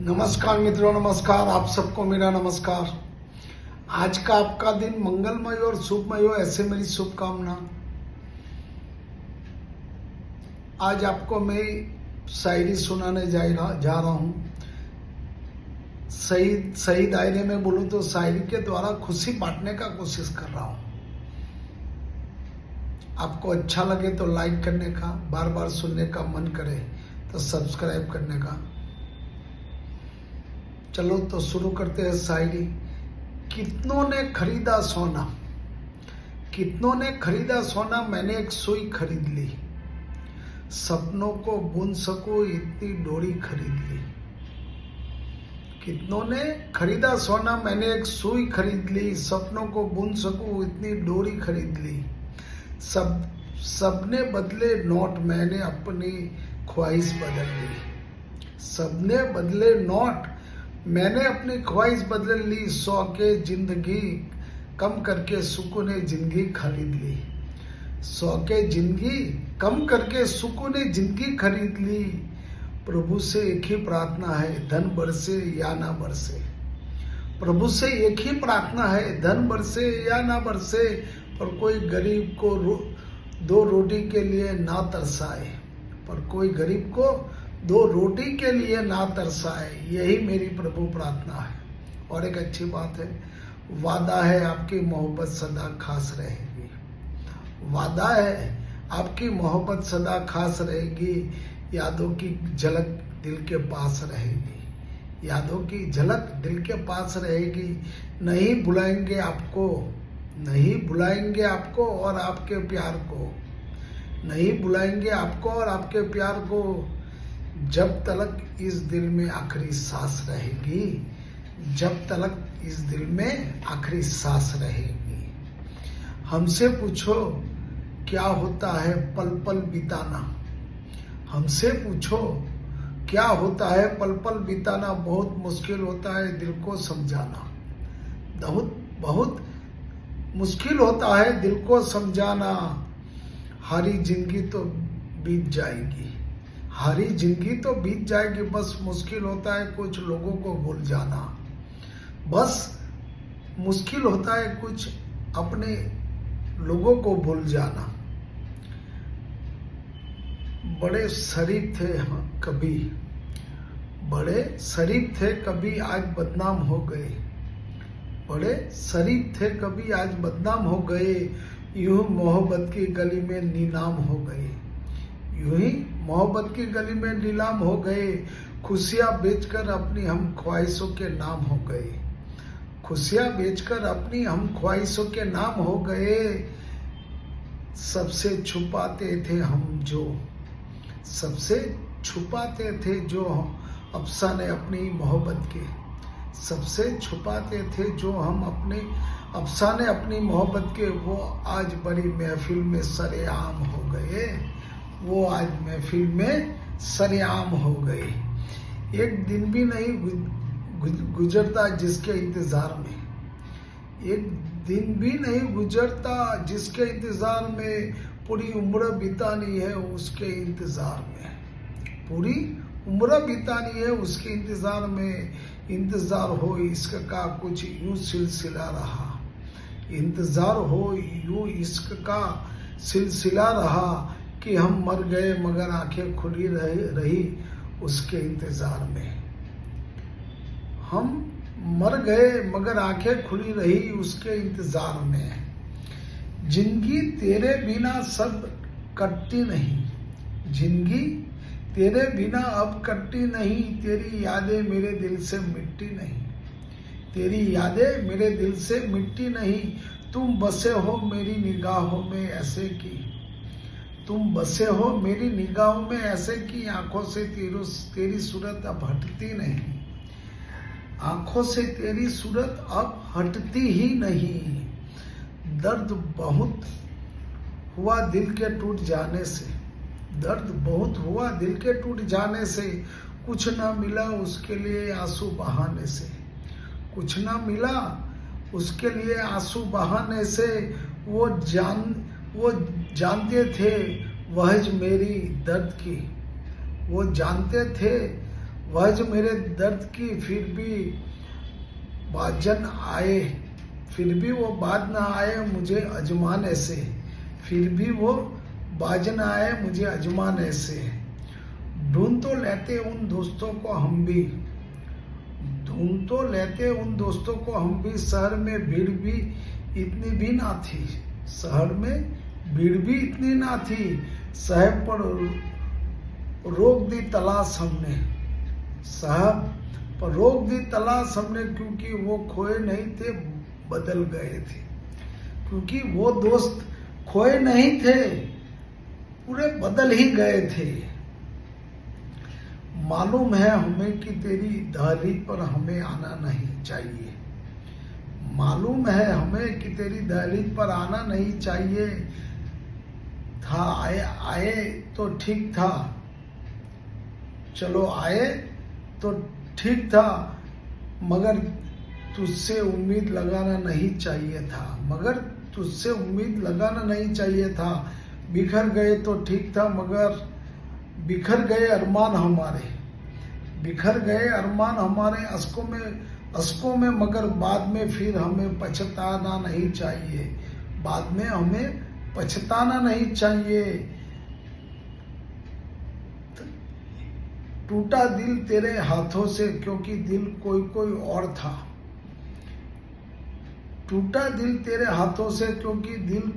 नमस्कार मित्रों, नमस्कार। आप सबको मेरा नमस्कार। आज का आपका दिन मंगलमय और शुभमय हो, ऐसे मेरी शुभकामना। आज आपको मैं शायरी सुनाने जा रहा हूँ। सही दायरे में बोलूँ तो शायरी के द्वारा खुशी बांटने का कोशिश कर रहा हूँ। आपको अच्छा लगे तो लाइक करने का, बार बार सुनने का मन करे तो सब्सक्राइब करने का। चलो तो शुरू करते हैं शायरी। कितनों ने खरीदा सोना, कितनों ने खरीदा सोना, मैंने एक सुई खरीद ली। सपनों को बुन सकूं इतनी डोरी खरीद ली। कितनों ने खरीदा सोना, मैंने एक सुई खरीद ली। सपनों को बुन सकूं इतनी डोरी खरीद ली। सबने बदले नोट, मैंने अपनी ख्वाहिश बदल ली। सबने बदले नोट, मैंने अपनी ख्वाहिश बदल ली। शौके जिंदगी कम करके सुकून जिंदगी खरीद ली। शौके जिंदगी कम करके सुकून जिंदगी खरीद ली। प्रभु से एक ही प्रार्थना है, धन बरसे या ना बरसे। प्रभु से एक ही प्रार्थना है, धन बरसे या ना बरसे। पर कोई गरीब को दो रोटी के लिए ना तरसाए। पर कोई गरीब को दो रोटी के लिए ना तरसाए। यही मेरी प्रभु प्रार्थना है। और एक अच्छी बात है, वादा है आपकी मोहब्बत सदा खास रहेगी। वादा है आपकी मोहब्बत सदा खास रहेगी। यादों की झलक दिल के पास रहेगी। यादों की झलक दिल के पास रहेगी। नहीं भुलाएंगे आपको, नहीं भुलाएंगे आपको और आपके प्यार को। नहीं भुलाएंगे आपको और आपके प्यार को। जब तलक इस दिल में आखिरी सांस रहेगी। जब तलक इस दिल में आखिरी सांस रहेगी। हमसे पूछो क्या होता है पल पल बिताना। हमसे पूछो क्या होता है पल पल बिताना। बहुत मुश्किल होता है दिल को समझाना। बहुत मुश्किल होता है दिल को समझाना। हारी जिंदगी तो बीत जाएगी। हारी जिंदगी तो बीत जाएगी। बस मुश्किल होता है कुछ लोगों को भूल जाना। बस मुश्किल होता है कुछ अपने लोगों को भूल जाना। बड़े शरीफ थे कभी, बड़े शरीफ थे कभी, आज बदनाम हो गए। बड़े शरीफ थे कभी, आज बदनाम हो गए। यूं मोहब्बत की गली में नीलाम हो गए। यूं ही मोहब्बत की गली में नीलाम हो गए। खुशियां बेचकर अपनी हम ख्वाहिशों के नाम हो गए। खुशियां बेचकर अपनी हम ख्वाहिशों के नाम हो गए। सबसे छुपाते थे हम जो, सबसे छुपाते थे जो अफसाने अपनी मोहब्बत के। सबसे छुपाते थे जो हम अपने अफसाने अपनी मोहब्बत के। वो आज बड़ी महफिल में सरेआम हो गए। वो आज महफिल में सरेआम हो गए। एक दिन भी नहीं गुजरता जिसके इंतजार में। एक दिन भी नहीं गुजरता जिसके इंतजार में। पूरी उम्र बितानी है उसके इंतजार में। पूरी उम्र बितानी है उसके इंतजार में। इंतजार हो इश्क का कुछ यूं सिलसिला रहा। इंतजार हो यूं इश्क का सिलसिला रहा। कि हम मर गए मगर आंखें खुली रही उसके इंतजार में। हम मर गए मगर आंखें खुली रही उसके इंतजार में। जिंदगी तेरे बिना सब कटती नहीं। जिंदगी तेरे बिना अब कटती नहीं। तेरी यादें मेरे दिल से मिटती नहीं। तेरी यादें मेरे दिल से मिटती नहीं। तुम बसे हो मेरी निगाहों में ऐसे की। तुम बसे हो मेरी निगाहों में ऐसे की। आंखों से तेरी सूरत अब हटती नहीं। आंखों से तेरी सूरत अब हटती ही नहीं। दर्द बहुत हुआ दिल के टूट जाने से। दर्द बहुत हुआ दिल के टूट जाने से। कुछ ना मिला उसके लिए आंसू बहाने से। कुछ ना मिला उसके लिए आंसू बहाने से। वो जानते थे वहज मेरी दर्द की। वो जानते थे वह जो मेरे दर्द की फिर भी बाजन आए, फिर भी वो बाज न आए मुझे अजमाने से, फिर भी वो बाज न आए मुझे अजमाने से। ढूंढ तो लेते उन दोस्तों को हम भी, ढूंढ तो लेते उन दोस्तों को हम भी, शहर में भीड़ भी इतनी भी ना थी, शहर में भीड़ भी इतनी ना थी। साहब पर रोक दी तलाश हमने, साहब पर रोक दी तलाश हमने, क्योंकि वो खोए नहीं थे बदल गए थे, क्योंकि वो दोस्त खोए नहीं थे पूरे बदल ही गए थे। मालूम है हमें कि तेरी दहलीज पर हमें आना नहीं चाहिए, मालूम है हमें कि तेरी दहलीज पर आना नहीं चाहिए था। आए तो ठीक था, चलो आए तो ठीक था, मगर तुझसे उम्मीद लगाना नहीं चाहिए था, मगर तुझसे उम्मीद लगाना नहीं चाहिए था। बिखर गए तो ठीक था, मगर बिखर गए अरमान हमारे, बिखर गए अरमान हमारे अशकों में, मगर बाद में फिर हमें पछताना नहीं चाहिए, बाद में हमें पछताना नहीं चाहिए। टूटा दिल तेरे हाथों से, क्योंकि दिल कोई और था, टूटा दिल तेरे हाथों से, क्योंकि दिल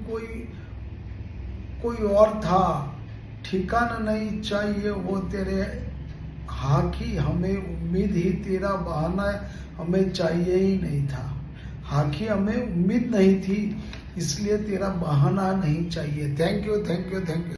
कोई और था। ठिकाना नहीं चाहिए वो तेरे हाकी, हमें उम्मीद ही तेरा बहाना हमें चाहिए ही नहीं था, हाकी हमें उम्मीद नहीं थी, इसलिए तेरा बहाना नहीं चाहिए। Thank you, thank you, thank you.